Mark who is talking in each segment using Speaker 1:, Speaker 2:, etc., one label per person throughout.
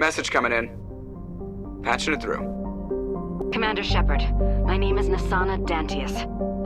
Speaker 1: Message coming in. Patching it through.
Speaker 2: Commander Shepard, my name is Nassana Dantius.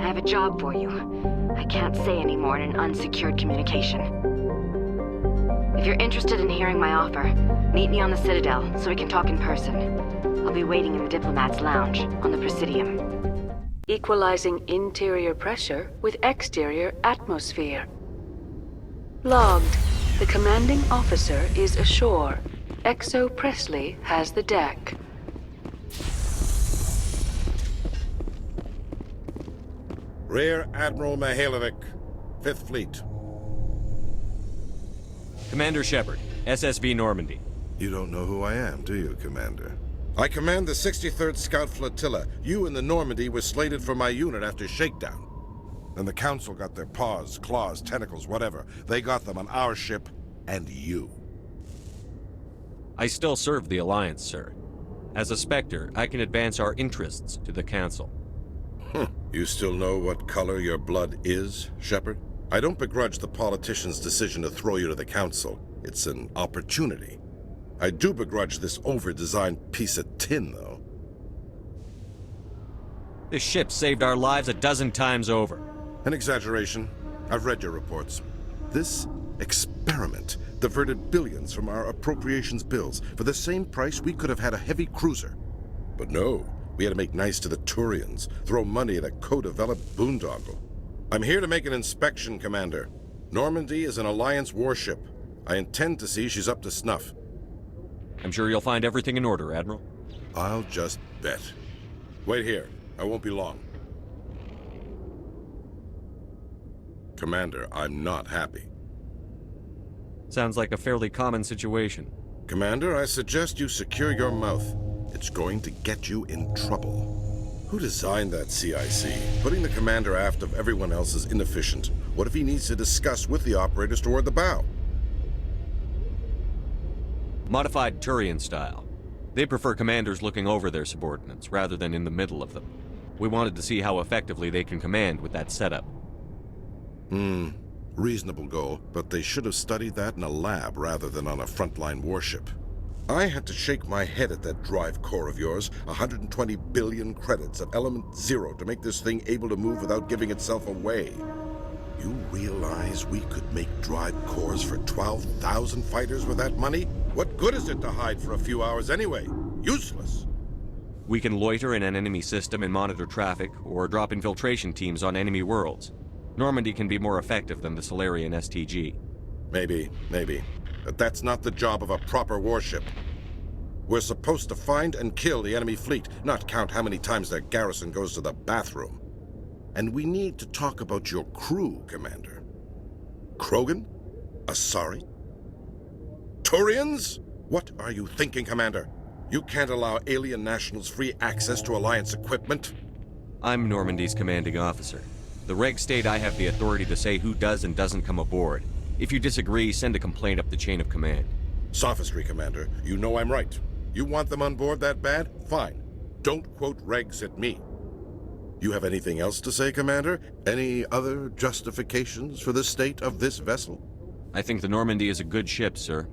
Speaker 2: I have a job for you. I can't say any more in an unsecured communication. If you're interested in hearing my offer, meet me on the Citadel so we can talk in person. I'll be waiting in the Diplomat's Lounge on the Presidium.
Speaker 3: Equalizing interior pressure with exterior atmosphere. Logged. The commanding officer is ashore. Exo Presley has the deck.
Speaker 4: Rear Admiral Mihailovic, 5th Fleet.
Speaker 5: Commander Shepard, SSV Normandy.
Speaker 4: You don't know who I am, do you, Commander? I command the 63rd Scout Flotilla. You and the Normandy were slated for my unit after shakedown. Then the Council got their paws, claws, tentacles, whatever. They got them on our ship, and you.
Speaker 5: I still serve the Alliance, sir. As a Spectre, I can advance our interests to the Council.
Speaker 4: You still know what color your blood is, Shepard? I don't begrudge the politician's decision to throw you to the Council. It's an opportunity. I do begrudge this over-designed piece of tin, though.
Speaker 5: This ship saved our lives a dozen times over.
Speaker 4: An exaggeration. I've read your reports. This experiment diverted billions from our appropriations bills. For the same price, we could have had a heavy cruiser. But no, we had to make nice to the Turians, throw money at a co-developed boondoggle. I'm here to make an inspection, Commander. Normandy is an Alliance warship. I intend to see she's up to snuff.
Speaker 5: I'm sure you'll find everything in order, Admiral.
Speaker 4: I'll just bet. Wait here. I won't be long. Commander, I'm not happy.
Speaker 5: Sounds like a fairly common situation.
Speaker 4: Commander, I suggest you secure your mouth. It's going to get you in trouble. Who designed that CIC? Putting the commander aft of everyone else is inefficient. What if he needs to discuss with the operators toward the bow?
Speaker 5: Modified Turian style. They prefer commanders looking over their subordinates, rather than in the middle of them. We wanted to see how effectively they can command with that setup.
Speaker 4: Reasonable goal, but they should have studied that in a lab rather than on a frontline warship. I had to shake my head at that drive core of yours. 120 billion credits of element 0 to make this thing able to move without giving itself away. You realize we could make drive cores for 12,000 fighters with that money? What good is it to hide for a few hours anyway? Useless.
Speaker 5: We can loiter in an enemy system and monitor traffic, or drop infiltration teams on enemy worlds. Normandy can be more effective than the Solarian STG.
Speaker 4: Maybe. But that's not the job of a proper warship. We're supposed to find and kill the enemy fleet, not count how many times their garrison goes to the bathroom. And we need to talk about your crew, Commander. Krogan? Asari? Turians? What are you thinking, Commander? You can't allow alien nationals free access to Alliance equipment.
Speaker 5: I'm Normandy's commanding officer. The regs state I have the authority to say who does and doesn't come aboard. If you disagree, send a complaint up the chain of command.
Speaker 4: Sophistry, Commander. You know I'm right. You want them on board that bad? Fine. Don't quote regs at me. You have anything else to say, Commander? Any other justifications for the state of this vessel?
Speaker 5: I think the Normandy is a good ship, sir.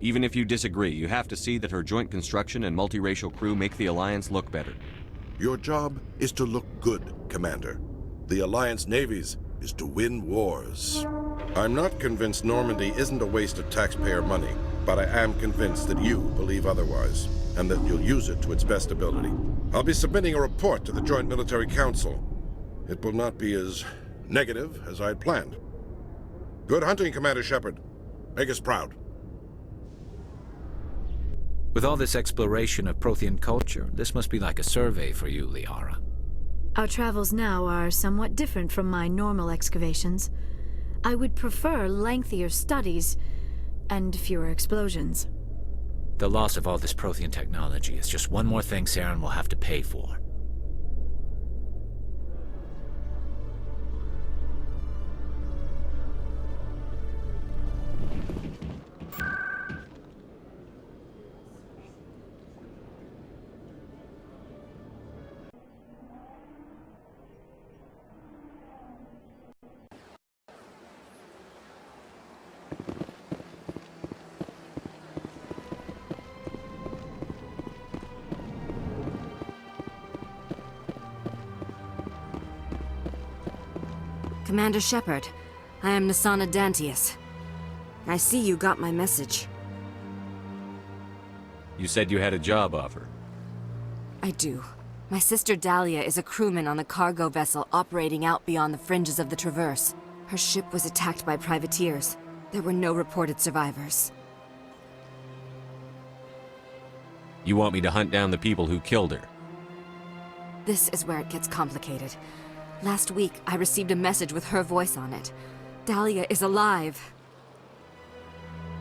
Speaker 5: Even if you disagree, you have to see that her joint construction and multiracial crew make the Alliance look better.
Speaker 4: Your job is to look good, Commander. The Alliance navies is to win wars. I'm not convinced Normandy isn't a waste of taxpayer money, but I am convinced that you believe otherwise, and that you'll use it to its best ability. I'll be submitting a report to the Joint Military Council. It will not be as negative as I'd planned. Good hunting, Commander Shepard. Make us proud.
Speaker 6: With all this exploration of Prothean culture, this must be like a survey for you, Liara.
Speaker 7: Our travels now are somewhat different from my normal excavations. I would prefer lengthier studies and fewer explosions.
Speaker 6: The loss of all this Prothean technology is just one more thing Saren will have to pay for.
Speaker 2: Commander Shepard, I am Nassana Dantius. I see you got my message.
Speaker 5: You said you had a job offer.
Speaker 2: I do. My sister Dahlia is a crewman on the cargo vessel operating out beyond the fringes of the Traverse. Her ship was attacked by privateers. There were no reported survivors.
Speaker 5: You want me to hunt down the people who killed her?
Speaker 2: This is where it gets complicated. Last week, I received a message with her voice on it. Dahlia is alive.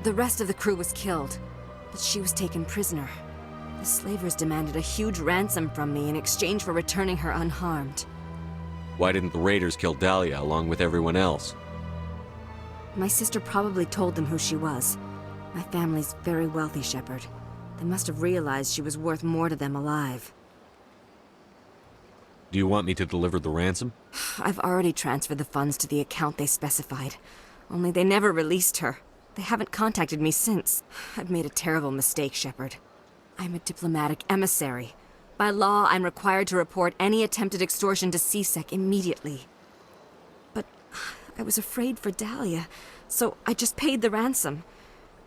Speaker 2: The rest of the crew was killed, but she was taken prisoner. The slavers demanded a huge ransom from me in exchange for returning her unharmed.
Speaker 5: Why didn't the raiders kill Dahlia along with everyone else?
Speaker 2: My sister probably told them who she was. My family's very wealthy, Shepard. They must have realized she was worth more to them alive.
Speaker 5: Do you want me to deliver the ransom?
Speaker 2: I've already transferred the funds to the account they specified. Only they never released her. They haven't contacted me since. I've made a terrible mistake, Shepard. I'm a diplomatic emissary. By law, I'm required to report any attempted extortion to CSEC immediately. But I was afraid for Dahlia, so I just paid the ransom.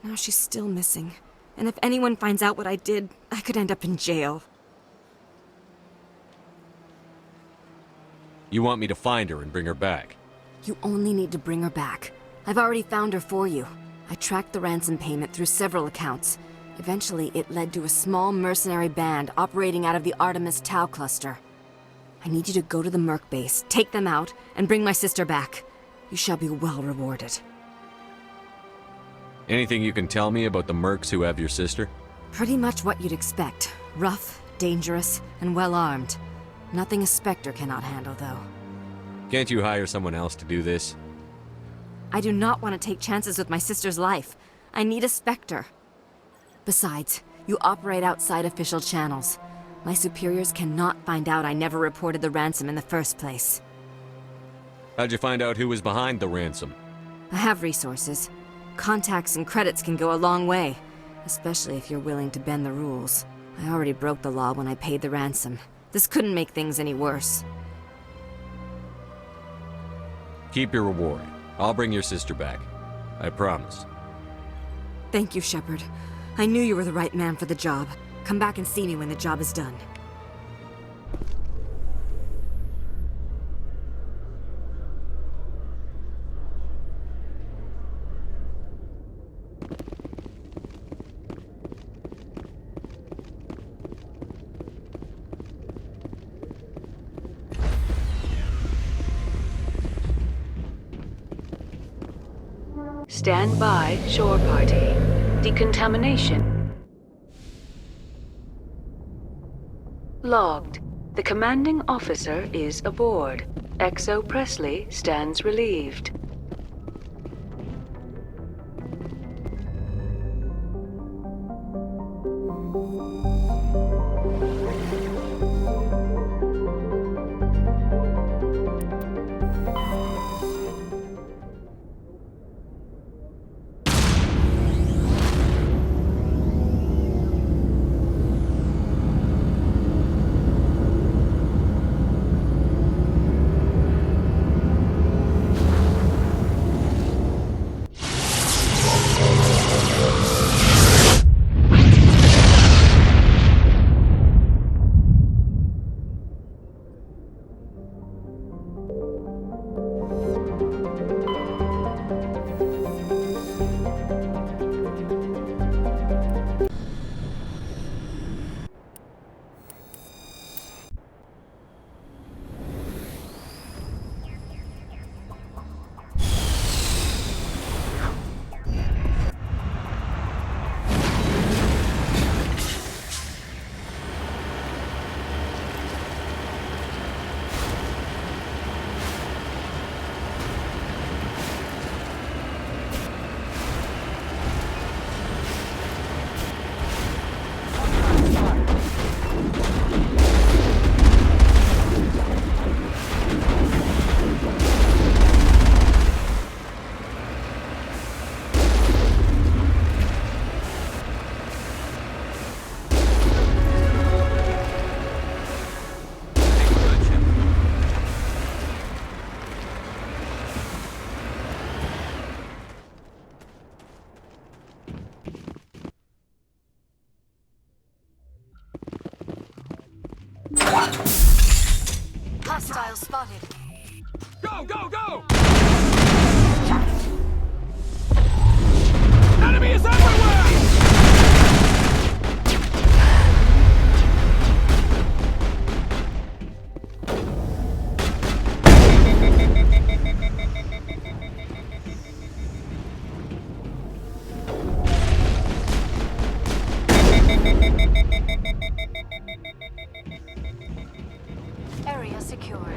Speaker 2: Now she's still missing. And if anyone finds out what I did, I could end up in jail.
Speaker 5: You want me to find her and bring her back?
Speaker 2: You only need to bring her back. I've already found her for you. I tracked the ransom payment through several accounts. Eventually, it led to a small mercenary band operating out of the Artemis Tau cluster. I need you to go to the Merc base, take them out, and bring my sister back. You shall be well rewarded.
Speaker 5: Anything you can tell me about the mercs who have your sister?
Speaker 2: Pretty much what you'd expect. Rough, dangerous, and well-armed. Nothing a Spectre cannot handle, though.
Speaker 5: Can't you hire someone else to do this?
Speaker 2: I do not want to take chances with my sister's life. I need a Spectre. Besides, you operate outside official channels. My superiors cannot find out I never reported the ransom in the first place.
Speaker 5: How'd you find out who was behind the ransom?
Speaker 2: I have resources. Contacts and credits can go a long way, especially if you're willing to bend the rules. I already broke the law when I paid the ransom. This couldn't make things any worse.
Speaker 5: Keep your reward. I'll bring your sister back. I promise.
Speaker 2: Thank you, Shepard. I knew you were the right man for the job. Come back and see me when the job is done.
Speaker 3: Stand by, shore party. Decontamination. Logged. The commanding officer is aboard. XO Presley stands relieved.
Speaker 7: Hostile spotted.
Speaker 1: Go, go, go! Enemy is everywhere!
Speaker 7: Area secured.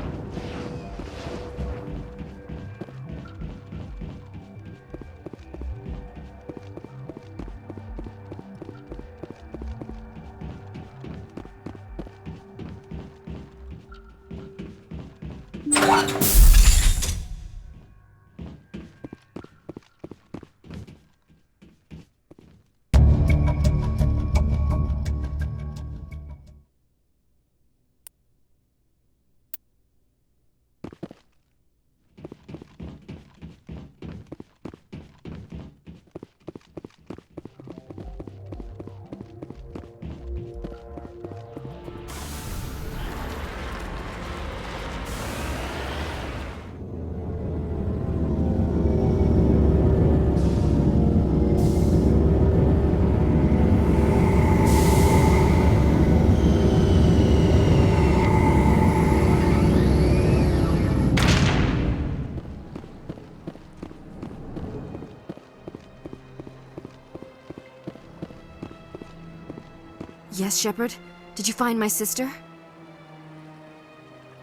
Speaker 2: Yes, Shepard? Did you find my sister?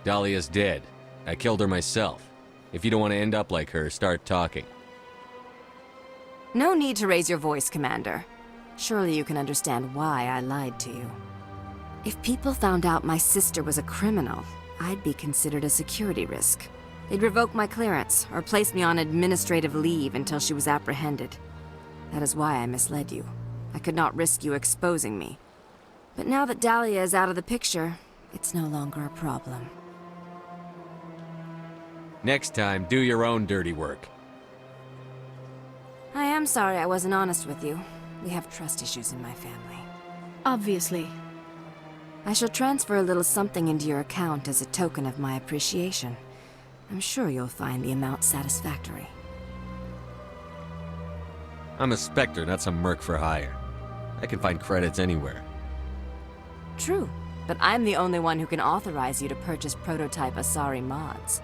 Speaker 5: Dahlia's dead. I killed her myself. If you don't want to end up like her, start talking.
Speaker 2: No need to raise your voice, Commander. Surely you can understand why I lied to you. If people found out my sister was a criminal, I'd be considered a security risk. They'd revoke my clearance, or place me on administrative leave until she was apprehended. That is why I misled you. I could not risk you exposing me. But now that Dahlia is out of the picture, it's no longer a problem.
Speaker 5: Next time, do your own dirty work.
Speaker 2: I am sorry I wasn't honest with you. We have trust issues in my family.
Speaker 7: Obviously.
Speaker 2: I shall transfer a little something into your account as a token of my appreciation. I'm sure you'll find the amount satisfactory.
Speaker 5: I'm a Spectre, not some merc for hire. I can find credits anywhere.
Speaker 2: True, but I'm the only one who can authorize you to purchase prototype Asari mods.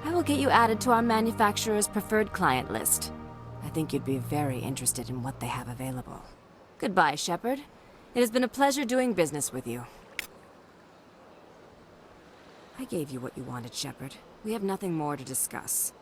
Speaker 2: I will get you added to our manufacturer's preferred client list. I think you'd be very interested in what they have available. Goodbye, Shepard. It has been a pleasure doing business with you. I gave you what you wanted, Shepard. We have nothing more to discuss.